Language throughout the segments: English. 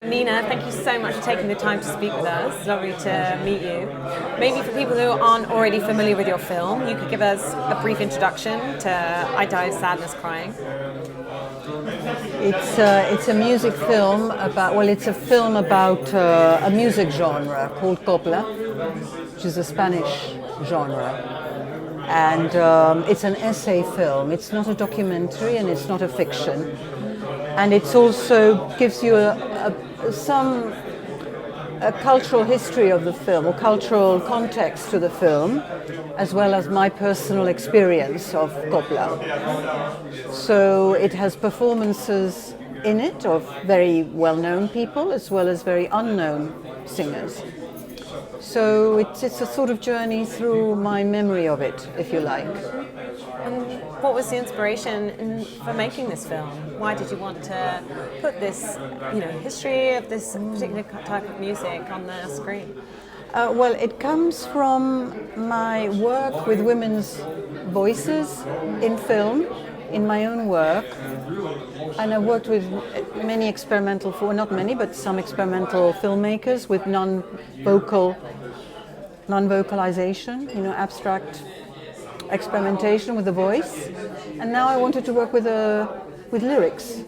Nina, thank you so much for taking the time to speak with us. It's lovely to meet you. Maybe for people who aren't already familiar with your film, you could give us a brief introduction to I Die of Sadness Crying. It's a music film about, well, it's a film about a music genre called copla, which is a Spanish genre. And it's an essay film. It's not a documentary and it's not a fiction. And it also gives you a cultural history of the film, or cultural context to the film, as well as my personal experience of copla. So it has performances in it of very well-known people as well as very unknown singers. So it's a sort of journey through my memory of it, if you like. And what was the inspiration for making this film? Why did you want to put this, history of this particular type of music on the screen? Well, it comes from my work with women's voices in film, in my own work. And I've worked with many not many, but some experimental filmmakers with non-vocalization, abstract experimentation with the voice. And now I wanted to work with lyrics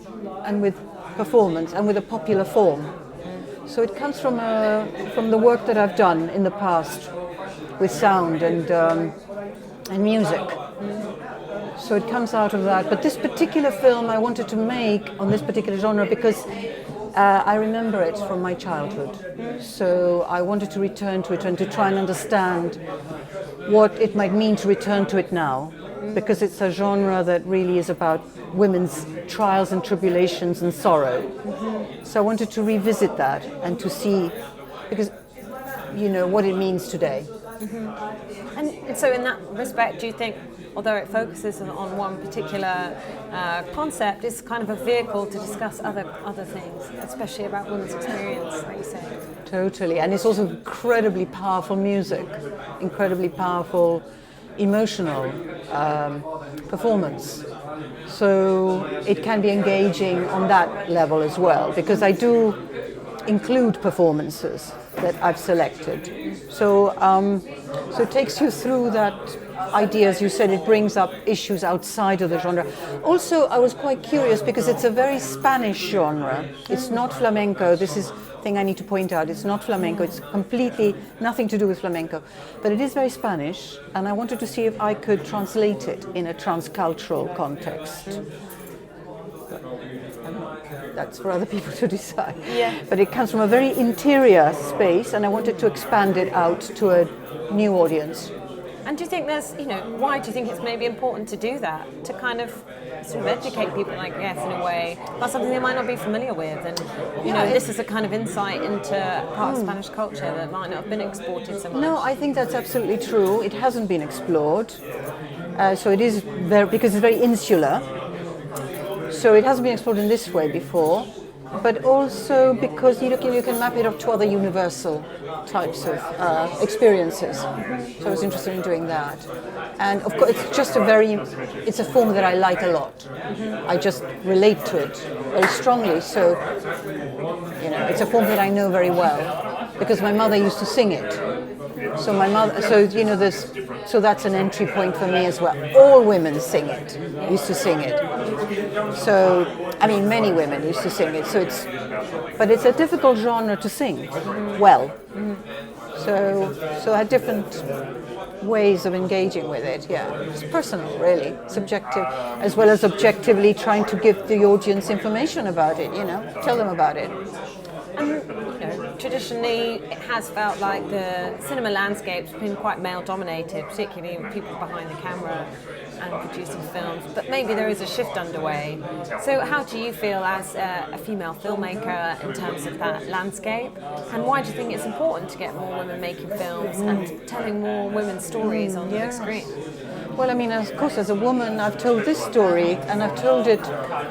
and with performance and with a popular form. So it comes from the work that I've done in the past with sound and music. So it comes out of that. But this particular film I wanted to make on this particular genre because I remember it from my childhood. So I wanted to return to it and to try and understand what it might mean to return to it now. Because it's a genre that really is about women's trials and tribulations and sorrow. So I wanted to revisit that and to see, because what it means today. And so in that respect, do you think, although it focuses on one particular concept, it's kind of a vehicle to discuss other things, especially about women's experience, like you say? Totally, and it's also incredibly powerful music, incredibly powerful emotional performance. So it can be engaging on that level as well, because I do include performances that I've selected. So it takes you through that idea, as you said, it brings up issues outside of the genre. Also, I was quite curious because it's a very Spanish genre. It's not flamenco. This is thing I need to point out. It's not flamenco. It's completely nothing to do with flamenco. But it is very Spanish, and I wanted to see if I could translate it in a transcultural context. That's for other people to decide. Yeah. But it comes from a very interior space, and I wanted to expand it out to a new audience. And do you think why do you think it's maybe important to do that? To kind of sort of educate people, I guess, in a way, about something they might not be familiar with. And, this is a kind of insight into part of Spanish culture that might not have been exported so much. No, I think that's absolutely true. It hasn't been explored. So it is because it's very insular. So it hasn't been explored in this way before. But also because you can map it up to other universal types of experiences. So I was interested in doing that. And of course, it's a form that I like a lot. I just relate to it very strongly. So, it's a form that I know very well because my mother used to sing it. So so that's an entry point for me as well. All women used to sing it. So, many women used to sing it. But it's a difficult genre to sing well. So I had different ways of engaging with it. Yeah, it's personal, really, subjective, as well as objectively trying to give the audience information about it. Tell them about it. Traditionally, it has felt like the cinema landscape's been quite male-dominated, particularly with people behind the camera and producing films, but maybe there is a shift underway. So how do you feel as a female filmmaker in terms of that landscape? And why do you think it's important to get more women making films and telling more women's stories on the big screen? Well, I mean, of course, as a woman, I've told this story, and I've told it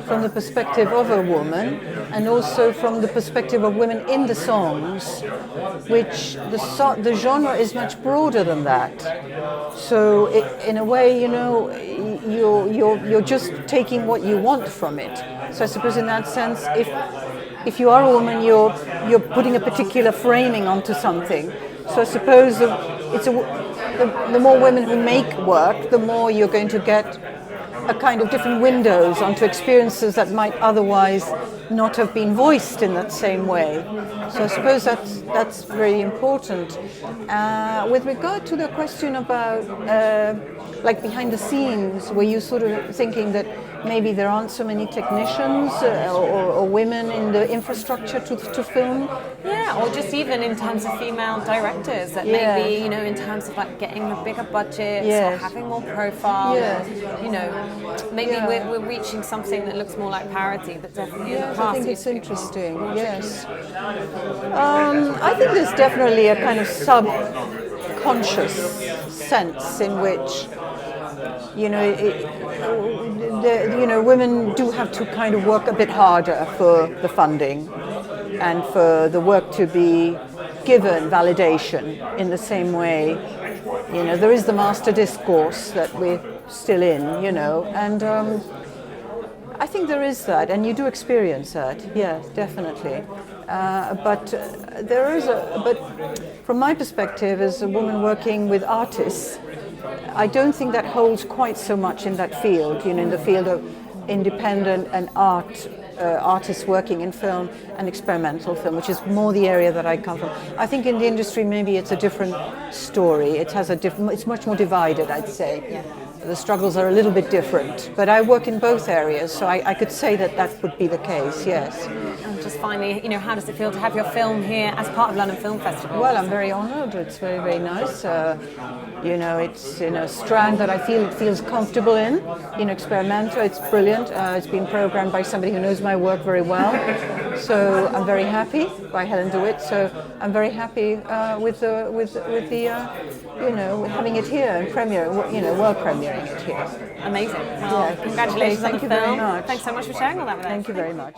from the perspective of a woman, and also from the perspective of women in the songs, which the genre is much broader than that. So, in a way, you know, you're just taking what you want from it. So, I suppose in that sense, if you are a woman, you're putting a particular framing onto something. So, I suppose the more women who make work, the more you're going to get a kind of different windows onto experiences that might otherwise not have been voiced in that same way. So I suppose that's very important. With regard to the question about like behind the scenes, were you sort of thinking that maybe there aren't so many technicians or women in the infrastructure to film? Yeah, or just even in terms of female directors, that maybe, you know, in terms of like getting the bigger budgets or having more profile, you know, maybe we're reaching something that looks more like parity, but definitely in the past. I think it's interesting, yes. I think there's definitely a kind of subconscious sense in which, you know, women do have to kind of work a bit harder for the funding and for the work to be given validation in the same way. You know, there is the master discourse that we're still in, you know, and I think there is that, and you do experience that, yeah, definitely. But from my perspective as a woman working with artists, I don't think that holds quite so much in that field, you know, in the field of independent and artists working in film and experimental film, which is more the area that I come from. I think in the industry maybe it's a different story. It's much more divided, I'd say. Yeah. The struggles are a little bit different, but I work in both areas, so I could say that would be the case, yes. And just finally, you know, how does it feel to have your film here as part of London Film Festival? Well, I'm very honoured. It's very, very nice. You know, it's in a strand that I feel it feels comfortable in. You know, experimental. It's brilliant. It's been programmed by somebody who knows my work very well. So I'm very happy, by Helen DeWitt. So I'm very happy with the you know, having it here and you know, world premiering it here. Amazing. Well, congratulations on the film. Thank you very much. Thanks so much for sharing all that with us. Thank you very much.